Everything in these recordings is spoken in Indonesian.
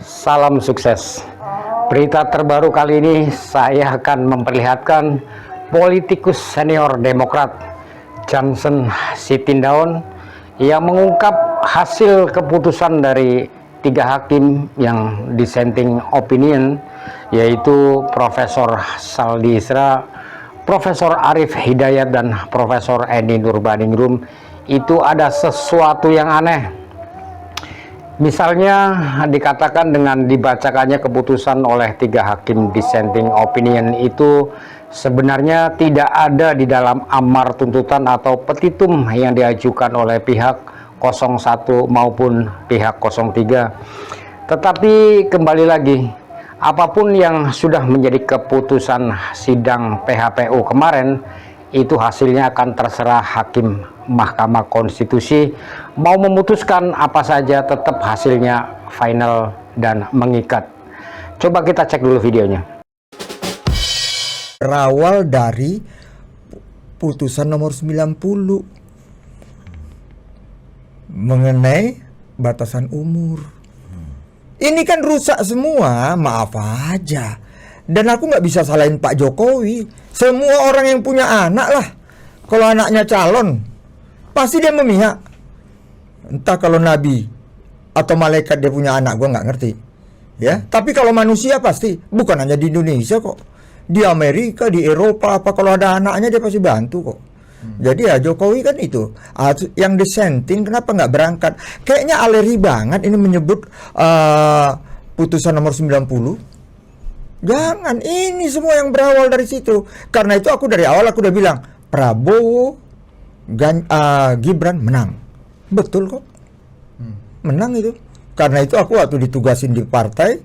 Salam sukses. Berita terbaru kali ini saya akan memperlihatkan politikus senior Demokrat Johnson Sitindaun yang mengungkap hasil keputusan dari 3 hakim yang dissenting opinion, yaitu Profesor Saldi Isra, Profesor Arif Hidayat, dan Profesor Edi Nurbaningrum. Itu ada sesuatu yang aneh. Misalnya dikatakan dengan dibacakannya keputusan oleh 3 hakim dissenting opinion itu sebenarnya tidak ada di dalam amar tuntutan atau petitum yang diajukan oleh pihak 01 maupun pihak 03. Tetapi kembali lagi, apapun yang sudah menjadi keputusan sidang PHPU kemarin, itu hasilnya akan terserah hakim Mahkamah Konstitusi mau memutuskan apa saja, tetap hasilnya final dan mengikat. Coba kita cek dulu videonya. Berawal dari putusan nomor 90 mengenai batasan umur. Ini kan rusak semua, maaf aja. Dan aku nggak bisa salahin Pak Jokowi. Semua orang yang punya anak lah, kalau anaknya calon, pasti dia memihak. Entah kalau nabi atau malaikat dia punya anak, gua nggak ngerti. Ya, tapi kalau manusia pasti, bukan hanya di Indonesia kok. Di Amerika, di Eropa, apa kalau ada anaknya dia pasti bantu kok. Jadi ya Jokowi kan itu yang dissenting, kenapa nggak berangkat? Kayaknya alergi banget ini menyebut putusan nomor 90. Jangan, ini semua yang berawal dari situ. Karena itu aku dari awal aku udah bilang Prabowo Gibran menang. Betul kok. Menang itu. Karena itu aku waktu ditugasin di partai,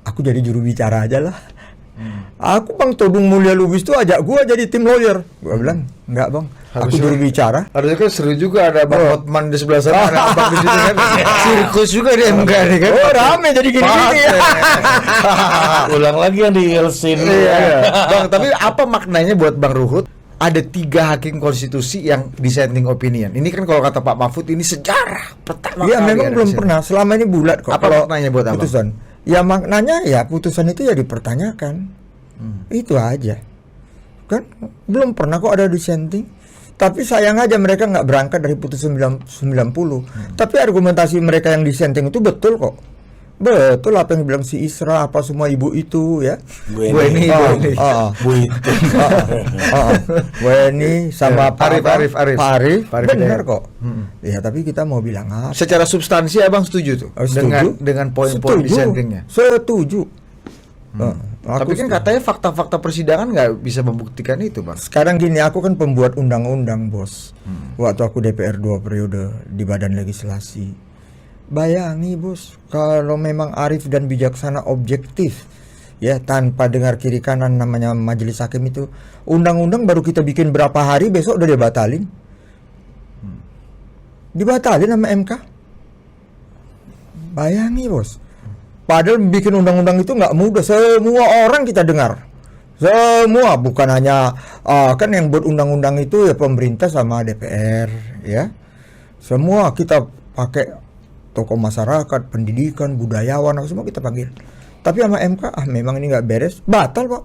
aku jadi juru bicara aja lah. Aku Bang Todung Mulya Lubis tuh ajak gua jadi tim lawyer. Gua bilang, enggak Bang, aku juru bicara. Harusnya kan seru juga ada Bang Hotman di sebelah sana, ada Abang di situ kan. Sirkus juga di MK nih kan. Oh, rame jadi gini-gini ya. Ulang lagi yang di Helsin. Iya. Bang, tapi apa maknanya buat Bang Ruhut? Ada 3 hakim konstitusi yang dissenting opinion. Ini kan kalau kata Pak Mahfud ini sejarah pertama kali. Iya, memang belum pernah. Selama ini bulat kok. Apa maknanya buat Abang? Putusan. Ya maknanya ya putusan itu ya dipertanyakan. Itu aja. Kan belum pernah kok ada dissenting. Tapi sayang aja mereka nggak berangkat dari putusan 90. Tapi argumentasi mereka yang dissenting itu betul kok. Betul apa yang bilang si Isra, apa semua ibu itu ya. Bu Eni sama Arif benar kok. Ya tapi kita mau bilang apa? Secara substansi Abang setuju tuh dengan poin-poin dissentingnya. Setuju. Tapi kan katanya fakta-fakta persidangan nggak bisa membuktikan itu, Bang. Sekarang gini, aku kan pembuat undang-undang, Bos. Waktu aku DPR 2 periode di Badan Legislasi. Bayangi, Bos, kalau memang arif dan bijaksana objektif, ya tanpa dengar kiri kanan namanya majelis hakim itu, undang-undang baru kita bikin berapa hari, besok udah dibatalin. Dibatalin sama MK. Bayangi, Bos. Padahal bikin undang-undang itu nggak mudah. Semua orang kita dengar. Semua, bukan hanya kan yang buat undang-undang itu ya pemerintah sama DPR, ya. Semua kita pakai tokoh masyarakat, pendidikan, budayawan, semua kita panggil. Tapi sama MK, memang ini nggak beres, batal Pak.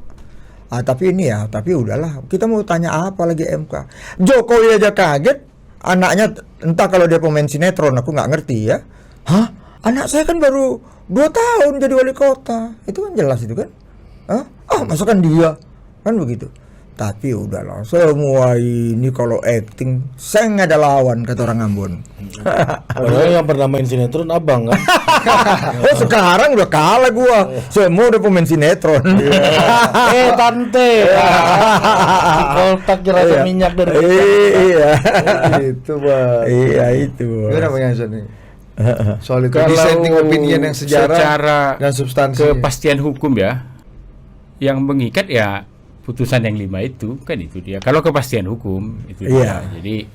Tapi ini ya, tapi udahlah. Kita mau tanya apa lagi MK? Jokowi aja kaget, anaknya entah kalau dia pemain sinetron, aku nggak ngerti ya. Hah? Anak saya kan baru 2 tahun jadi wali kota. Itu kan jelas itu kan. Masakan dia. Kan begitu. Tapi udahlah, semua ini kalau acting seng ada lawan, kata orang Ambon. Padahal yang pernah main sinetron Abang kan. Oh sekarang udah kalah gua. Semua udah pemain sinetron. Tante. Kotak kira minyak dari iya. Itu, Bang. Iya itu. Gimana Bang Yansen nih? Soal itu dissenting opinion yang secara dan substansi. Kepastian hukum ya, yang mengikat ya putusan yang 5 itu kan, itu dia. Kalau kepastian hukum itu dia. Jadi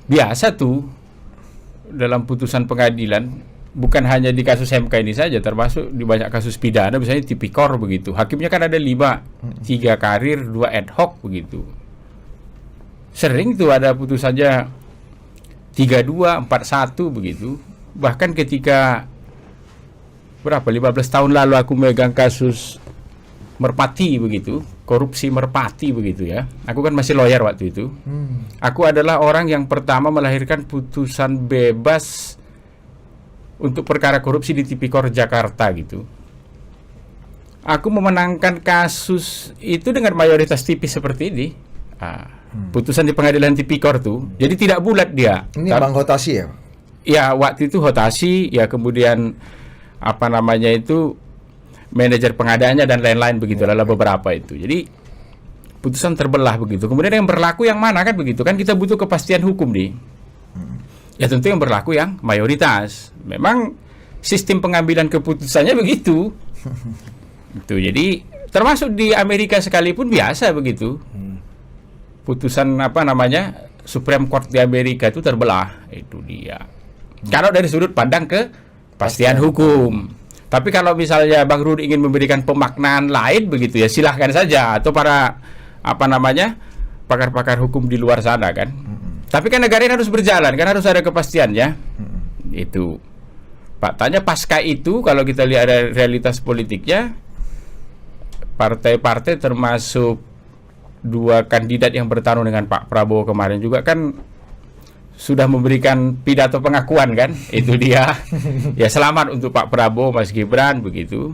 biasa tuh dalam putusan pengadilan, bukan hanya di kasus MK ini saja, termasuk di banyak kasus pidana, misalnya tipikor begitu. Hakimnya kan ada 5, 3 karir, 2 ad hoc begitu. Sering tuh ada putusannya 3-2, 4-1 begitu. Bahkan ketika berapa 15 tahun lalu aku megang kasus merpati begitu, korupsi merpati begitu ya. Aku kan masih lawyer waktu itu. Aku adalah orang yang pertama melahirkan putusan bebas untuk perkara korupsi di Tipikor Jakarta gitu. Aku memenangkan kasus itu dengan mayoritas tipis seperti ini. Putusan di pengadilan Tipikor tuh. Jadi tidak bulat dia. Ini Bang Hotasi ya? Ya waktu itu Hotasi, ya kemudian apa namanya itu manajer pengadaannya dan lain-lain begitu, lalu beberapa itu. Jadi putusan terbelah begitu. Kemudian yang berlaku yang mana kan begitu kan, kita butuh kepastian hukum nih. Ya tentu yang berlaku yang mayoritas. Memang sistem pengambilan keputusannya begitu. Itu jadi termasuk di Amerika sekalipun biasa begitu. Putusan apa namanya Supreme Court di Amerika itu terbelah, itu dia. Kalau dari sudut pandang kepastian hukum. Tapi kalau misalnya Bang Rudi ingin memberikan pemaknaan lain begitu ya silahkan saja, atau para apa namanya pakar-pakar hukum di luar sana kan. Tapi kan negara ini harus berjalan kan, harus ada kepastiannya. Itu faktanya pasca itu kalau kita lihat ada realitas politiknya, partai-partai termasuk dua kandidat yang bertarung dengan Pak Prabowo kemarin juga kan sudah memberikan pidato pengakuan kan, itu dia. Ya selamat untuk Pak Prabowo, Mas Gibran begitu.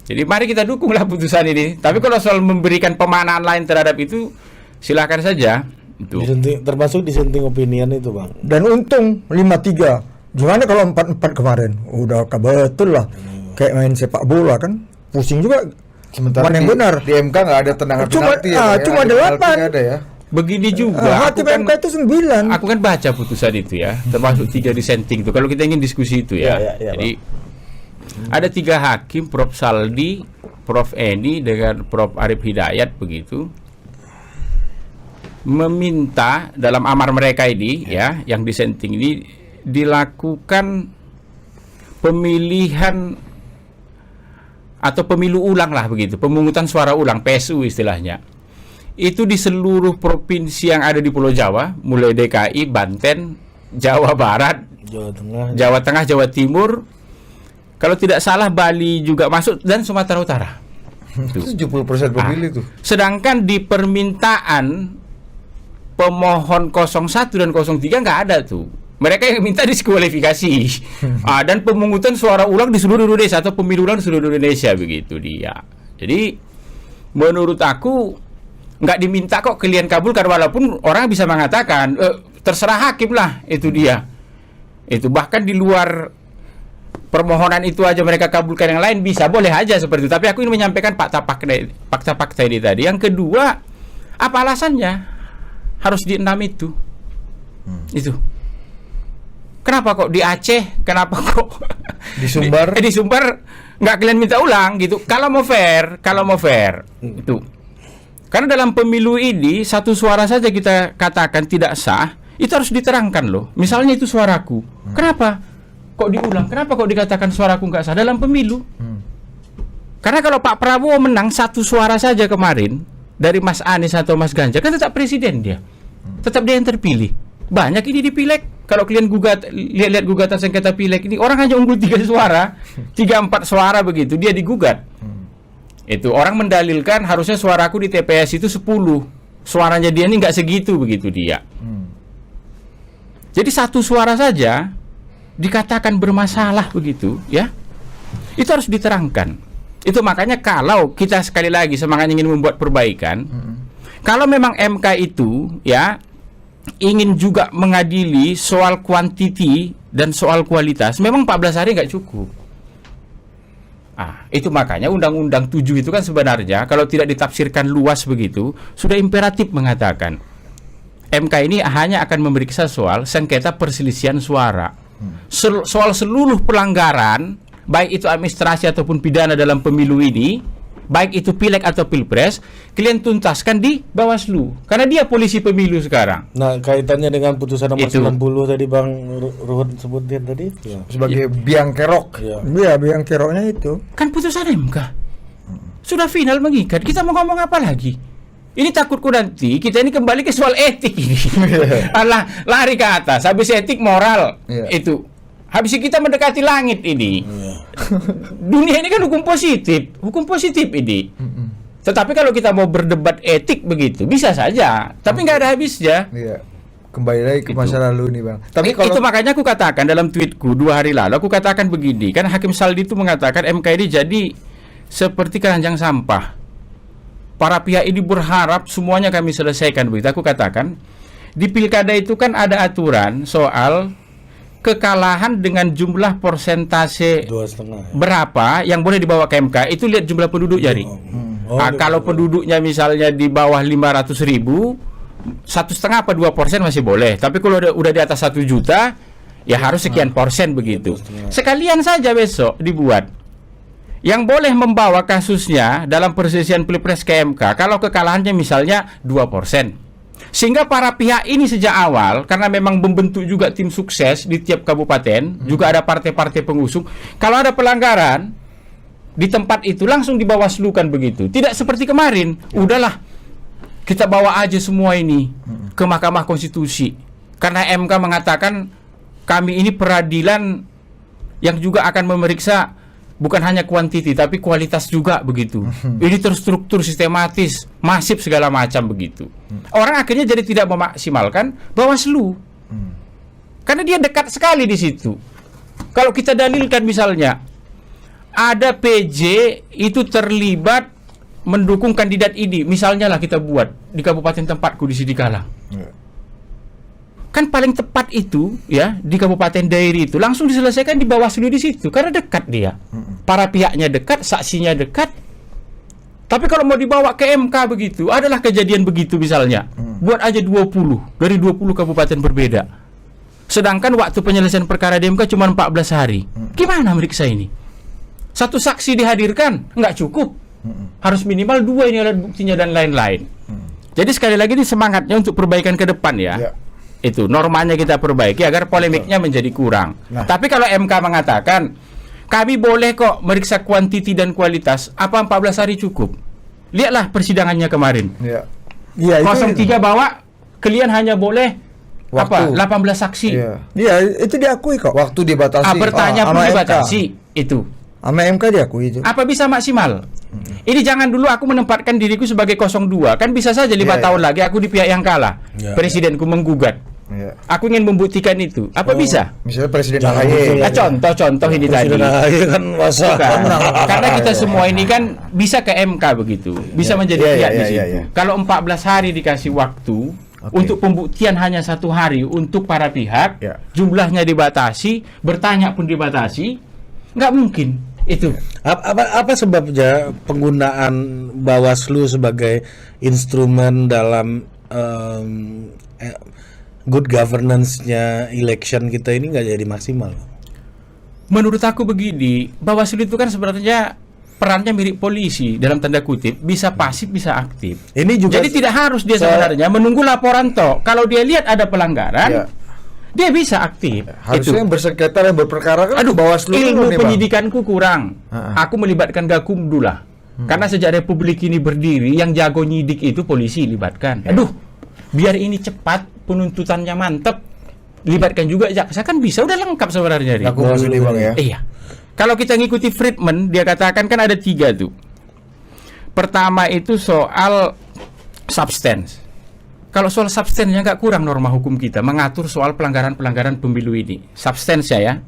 Jadi mari kita dukunglah putusan ini. Tapi kalau soal memberikan pemaknaan lain terhadap itu silakan saja. Itu. Termasuk dissenting opinion itu Bang. Dan untung 5-3. Gimana kalau 4-4 kemarin? Udah betul lah. Kayak main sepak bola kan. Pusing juga. Sementara mana yang benar? Di MK nggak ada tendangan penalti ya. Cuma Ada penalti 8. nggak ada ya. Begini juga, hakim MK itu 9. aku kan baca putusan itu ya, termasuk 3 dissenting itu. Kalau kita ingin diskusi itu ya, jadi ada 3 hakim, Prof Saldi, Prof Eni dengan Prof Arif Hidayat begitu, meminta dalam amar mereka ini ya, yang dissenting ini dilakukan pemilihan atau pemilu ulang lah begitu, pemungutan suara ulang, PSU istilahnya. Itu di seluruh provinsi yang ada di Pulau Jawa, mulai DKI, Banten, Jawa Barat, Jawa Tengah, Jawa Timur, kalau tidak salah Bali juga masuk, dan Sumatera Utara. Itu 70% pemilih tuh. Sedangkan di permintaan pemohon 01 dan 03 nggak ada tuh. Mereka yang minta diskualifikasi. Dan pemungutan suara ulang di seluruh Indonesia atau pemilu ulang di seluruh Indonesia begitu dia. Jadi menurut aku nggak diminta kok kalian kabulkan, walaupun orang bisa mengatakan terserah hakim lah, itu dia. Itu bahkan di luar permohonan itu aja mereka kabulkan yang lain, bisa boleh aja seperti itu. Tapi aku ingin menyampaikan fakta-fakta ini tadi. Yang kedua, apa alasannya harus di 6 itu? Itu. Kenapa kok di Aceh? Kenapa kok Di Sumbar? di Sumbar nggak kalian minta ulang gitu? Kalau mau fair itu. Karena dalam pemilu ini satu suara saja kita katakan tidak sah, itu harus diterangkan loh. Misalnya itu suaraku, kenapa kok diulang? Kenapa kok dikatakan suaraku nggak sah dalam pemilu? Karena kalau Pak Prabowo menang satu suara saja kemarin dari Mas Anies atau Mas Ganjar, kan tetap presiden dia, tetap dia yang terpilih. Banyak ini di pileg. Kalau kalian lihat gugatan sengketa pileg ini, orang hanya unggul 3 suara, 3-4 suara begitu, dia digugat. Itu orang mendalilkan harusnya suaraku di TPS itu 10, suaranya dia ini nggak segitu begitu dia. Jadi satu suara saja dikatakan bermasalah begitu ya, itu harus diterangkan. Itu makanya kalau kita sekali lagi semangat ingin membuat perbaikan, kalau memang MK itu ya ingin juga mengadili soal kuantiti dan soal kualitas, memang 14 hari nggak cukup. Itu makanya Undang-Undang 7 itu kan sebenarnya kalau tidak ditafsirkan luas begitu, sudah imperatif mengatakan MK ini hanya akan memeriksa soal sengketa perselisihan suara. Soal seluruh pelanggaran, baik itu administrasi ataupun pidana dalam pemilu ini, baik itu pileg atau pilpres, kalian tuntaskan di Bawaslu. Karena dia polisi pemilu sekarang. Nah, kaitannya dengan putusan nomor Itu. 90 tadi Bang Ruhut sebutin tadi ya. Sebagai biang kerok. Ya. Iya, biang keroknya itu. Kan putusan MK sudah final mengikat. Kita mau ngomong apa lagi? Ini takutku nanti kita ini kembali ke soal etik ini. Alah, lari ke atas. Habis etik moral. Iya. Itu Habis itu kita mendekati langit ini. Dunia ini kan hukum positif ini. Tetapi kalau kita mau berdebat etik begitu, bisa saja. Tapi nggak ada habisnya. Iya. Kembali lagi ke Itu. masa lalu nih Bang. Tapi Itu makanya aku katakan dalam tweetku 2 hari lalu, aku katakan begini, kan Hakim Saldi itu mengatakan MK ini jadi seperti keranjang sampah. Para pihak ini berharap semuanya kami selesaikan begitu. Aku katakan di pilkada itu kan ada aturan soal kekalahan dengan jumlah persentase 2,5. berapa yang boleh dibawa ke MK, itu lihat jumlah penduduk jadi. Kalau penduduknya misalnya di bawah 500.000, 1,5 apa 2% masih boleh. Tapi kalau udah di atas 1 juta, ya harus sekian persen begitu. Sekalian saja besok dibuat. Yang boleh membawa kasusnya dalam perselisihan pilpres ke MK kalau kekalahannya misalnya 2%. Sehingga para pihak ini sejak awal, karena memang membentuk juga tim sukses di tiap kabupaten, juga ada partai-partai pengusung. Kalau ada pelanggaran di tempat itu langsung dibawaslukan begitu. Tidak seperti kemarin, udahlah kita bawa aja semua ini ke Mahkamah Konstitusi. Karena MK mengatakan kami ini peradilan yang juga akan memeriksa bukan hanya kuantiti tapi kualitas juga begitu. Ini terstruktur, sistematis, masif segala macam begitu. Orang akhirnya jadi tidak memaksimalkan Bawaslu. Karena dia dekat sekali di situ. Kalau kita dalilkan misalnya ada PJ itu terlibat mendukung kandidat ini, misalnya lah kita buat di kabupaten tempatku di Sidikalang. Kan paling tepat itu ya di Kabupaten Dairi itu langsung diselesaikan di Bawaslu di situ karena dekat dia. Para pihaknya dekat, saksinya dekat. Tapi kalau mau dibawa ke MK begitu, adalah kejadian begitu misalnya. Buat aja 20 dari 20 kabupaten berbeda. Sedangkan waktu penyelesaian perkara di MK cuma 14 hari. Gimana meriksa ini? Satu saksi dihadirkan nggak cukup. Harus minimal 2 ini alat buktinya dan lain-lain. Jadi sekali lagi ini semangatnya untuk perbaikan ke depan ya. Itu normanya kita perbaiki agar polemiknya menjadi kurang. Tapi kalau MK mengatakan kami boleh kok meriksa kuantiti dan kualitas, apa 14 hari cukup? Lihatlah persidangannya kemarin. Iya, 03 bawa, kalian hanya boleh Waktu. 18 saksi. Iya, itu diakui kok. Waktu dibatasi. Bertanya pun sama MK. dibatasi itu. Sama MK diakui itu. Apa bisa maksimal? Ini jangan dulu aku menempatkan diriku sebagai 02. Kan bisa saja 5 tahun lagi aku di pihak yang kalah. Presidenku menggugat. Aku ingin membuktikan itu. Apa bisa? Misalnya Presiden Jangan AHY. gitu. Contoh ini tadi. Kan masa Bukan. Karena kita semua ini kan bisa ke MK begitu. Bisa menjadi pihak di situ. Kalau 14 hari dikasih waktu untuk pembuktian hanya 1 hari untuk para pihak, jumlahnya dibatasi, bertanya pun dibatasi, nggak mungkin itu. apa sebabnya penggunaan Bawaslu sebagai instrumen dalam good governance-nya election kita ini nggak jadi maksimal? Menurut aku begini, Bawaslu itu kan sebenarnya perannya mirip polisi dalam tanda kutip, bisa pasif bisa aktif. Ini juga Jadi tidak harus dia sebenarnya menunggu laporan toh. Kalau dia lihat ada pelanggaran, dia bisa aktif. harusnya yang bersengketa dan berperkara kan Bawaslu ilmu dulu nih, Bang. penyidikanku kurang. Aku melibatkan Gakumdu lah. Karena sejak Republik ini berdiri, yang jago nyidik itu polisi libatkan. Aduh, biar ini cepat, penuntutannya mantep, libatkan juga jaksa kan bisa, udah lengkap sebenarnya. Bawaslu nih, Bang ya. Iya. Kalau kita ngikuti Friedman, dia katakan kan ada 3 tuh. Pertama itu soal substance. Kalau soal substance-nya nggak kurang norma hukum kita mengatur soal pelanggaran-pelanggaran pemilu ini. Substance ya.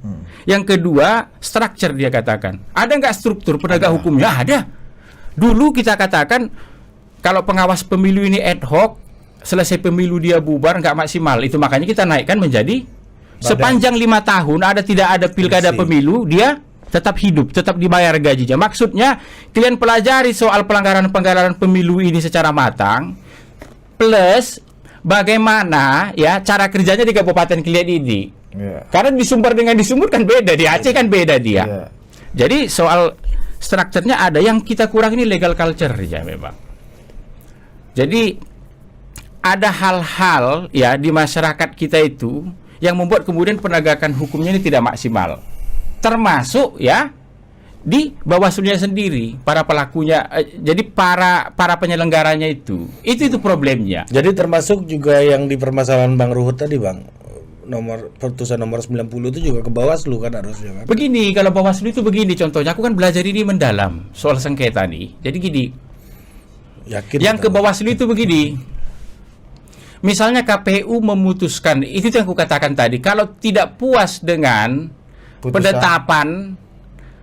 Yang kedua, structure dia katakan. Ada nggak struktur penegak hukumnya? Ada. Dulu kita katakan kalau pengawas pemilu ini ad hoc, selesai pemilu dia bubar nggak maksimal. Itu makanya kita naikkan menjadi sepanjang 5 tahun ada tidak ada pilkada pemilu, dia tetap hidup, tetap dibayar gajinya. Maksudnya kalian pelajari soal pelanggaran-pelanggaran pemilu ini secara matang, plus bagaimana ya cara kerjanya di kabupaten kalian ini. Karena di Sumber dengan di Sumut kan beda, di Aceh kan beda dia. Jadi soal strukturnya ada, yang kita kurang ini legal culture ya memang. Jadi ada hal-hal ya di masyarakat kita itu yang membuat kemudian penegakan hukumnya ini tidak maksimal. Termasuk ya di Bawaslu-nya sendiri, para pelakunya, jadi para penyelenggaranya itu problemnya. Jadi termasuk juga yang di permasalahan Bang Ruhut tadi, Bang, putusan nomor 90 itu juga ke Bawaslu kan harusnya kan. Begini, kalau Bawaslu itu begini contohnya, aku kan belajar ini mendalam soal sengketa nih. Jadi gini, Yakin yang ke kita? Bawaslu itu begini. Misalnya KPU memutuskan, itu yang aku katakan tadi, kalau tidak puas dengan Putusan penetapan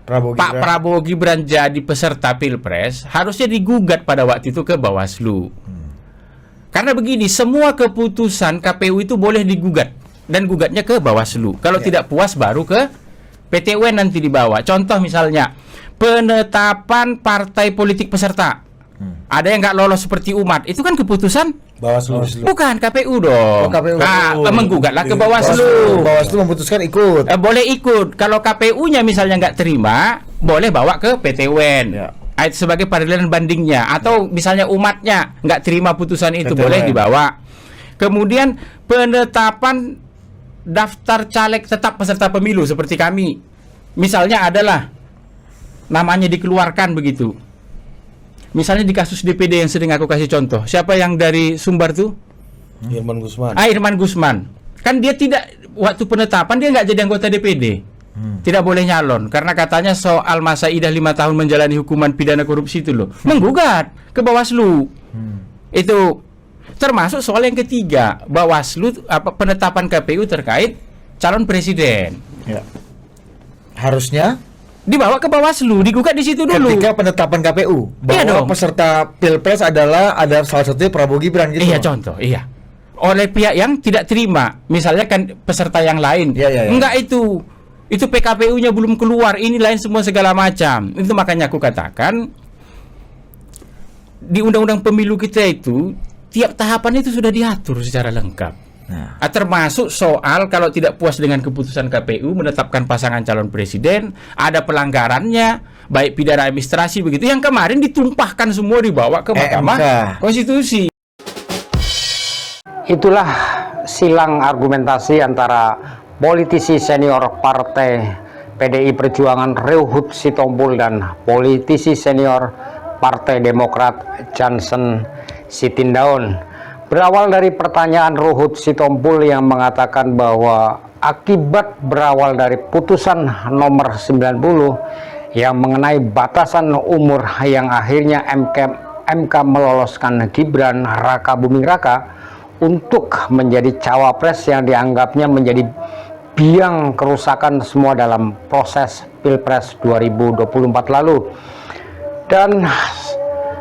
Pak Gibran. Prabowo Gibran jadi peserta Pilpres, harusnya digugat pada waktu itu ke Bawaslu. Karena begini, semua keputusan KPU itu boleh digugat dan gugatnya ke Bawaslu. Kalau tidak puas baru ke PT UN nanti dibawa. Contoh misalnya penetapan partai politik peserta. Ada yang nggak lolos seperti umat, itu kan keputusan Bawaslu. bukan KPU dong. Oh, KPU. Nah, menggugatlah ke Bawaslu. Bawaslu memutuskan ikut. Boleh ikut. Kalau KPU-nya misalnya nggak terima, boleh bawa ke PT UN. Ya. Itu sebagai peradilan bandingnya. Atau misalnya umatnya nggak terima putusan itu, PT boleh UN. dibawa. Kemudian penetapan daftar caleg tetap peserta pemilu seperti kami. Misalnya adalah namanya dikeluarkan begitu. Misalnya di kasus DPD yang sering aku kasih contoh. Siapa yang dari Sumbar tuh? Irman Gusman. Irman Gusman. Kan dia tidak, waktu penetapan dia nggak jadi anggota DPD. Tidak boleh nyalon karena katanya soal masa idah 5 tahun menjalani hukuman pidana korupsi itu loh. Menggugat ke Bawaslu. Itu termasuk soal yang ketiga, Bawaslu penetapan KPU terkait calon presiden. Ya. Harusnya Dibawa ke Bawaslu, digugat di situ dulu. ketika penetapan KPU Iya bahwa dong. peserta Pilpres ada salah satunya Prabowo Gibran gitu. Iya, contoh, iya. Oleh pihak yang tidak terima, misalnya kan peserta yang lain. Iya, iya, iya. Enggak itu PKPU-nya belum keluar, ini lain semua segala macam. Itu makanya aku katakan di undang-undang pemilu kita itu tiap tahapan itu sudah diatur secara lengkap. Nah. Termasuk soal kalau tidak puas dengan keputusan KPU menetapkan pasangan calon presiden, ada pelanggarannya, baik pidana administrasi begitu. Yang kemarin ditumpahkan semua dibawa ke Mahkamah MK. Konstitusi. Itulah silang argumentasi antara politisi senior Partai PDI Perjuangan Reuhut Sitompul dan politisi senior Partai Demokrat Johnson Sitindaun. Berawal dari pertanyaan Reuhut Sitompul yang mengatakan bahwa akibat berawal dari putusan nomor 90 yang mengenai batasan umur yang akhirnya MK meloloskan Gibran Raka Buming Raka untuk menjadi cawapres yang dianggapnya menjadi biang kerusakan semua dalam proses Pilpres 2024 lalu. Dan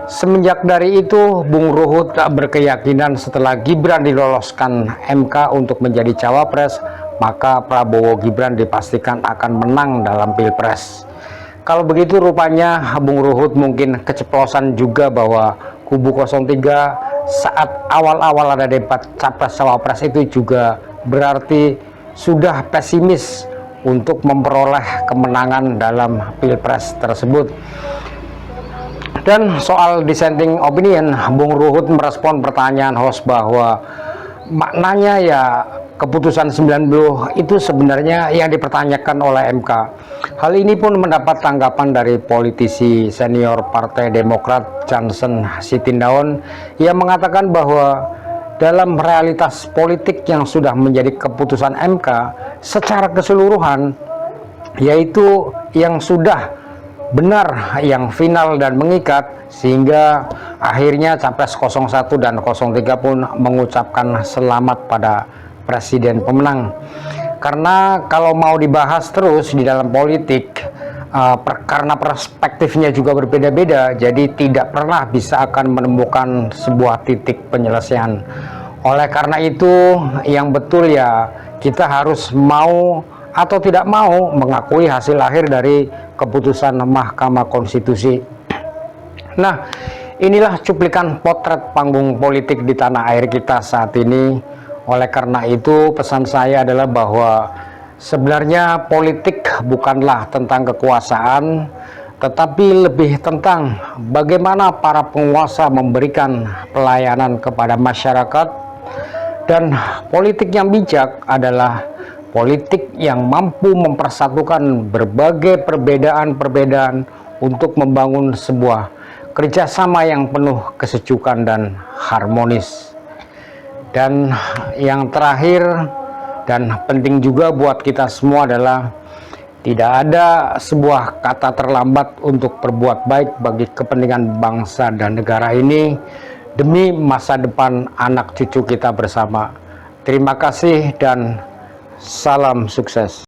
semenjak dari itu, Bung Ruhut tak berkeyakinan setelah Gibran diloloskan MK untuk menjadi cawapres, maka Prabowo Gibran dipastikan akan menang dalam Pilpres. Kalau begitu rupanya Bung Ruhut mungkin keceplosan juga bahwa kubu 03 saat awal-awal ada debat capres-cawapres itu juga berarti sudah pesimis untuk memperoleh kemenangan dalam Pilpres tersebut. Dan soal dissenting opinion, Bung Ruhut merespon pertanyaan host bahwa maknanya ya keputusan 90 itu sebenarnya yang dipertanyakan oleh MK. Hal ini pun mendapat tanggapan dari politisi senior Partai Demokrat Johnson Sitindaun yang mengatakan bahwa dalam realitas politik yang sudah menjadi keputusan MK secara keseluruhan, yaitu yang sudah benar, yang final dan mengikat, sehingga akhirnya Capres 01 dan 03 pun mengucapkan selamat pada presiden pemenang. Karena kalau mau dibahas terus di dalam politik, karena perspektifnya juga berbeda-beda, jadi tidak pernah bisa akan menemukan sebuah titik penyelesaian. Oleh karena itu, yang betul ya kita harus mau atau tidak mau mengakui hasil akhir dari keputusan Mahkamah Konstitusi. Nah, inilah cuplikan potret panggung politik di tanah air kita saat ini. Oleh karena itu, pesan saya adalah bahwa sebenarnya politik bukanlah tentang kekuasaan, tetapi lebih tentang bagaimana para penguasa memberikan pelayanan kepada masyarakat. Dan politik yang bijak adalah politik yang mampu mempersatukan berbagai perbedaan-perbedaan untuk membangun sebuah kerjasama yang penuh kesejukan dan harmonis. Dan yang terakhir, Dan penting juga buat kita semua adalah tidak ada sebuah kata terlambat untuk berbuat baik bagi kepentingan bangsa dan negara ini demi masa depan anak cucu kita bersama. Terima kasih dan salam sukses.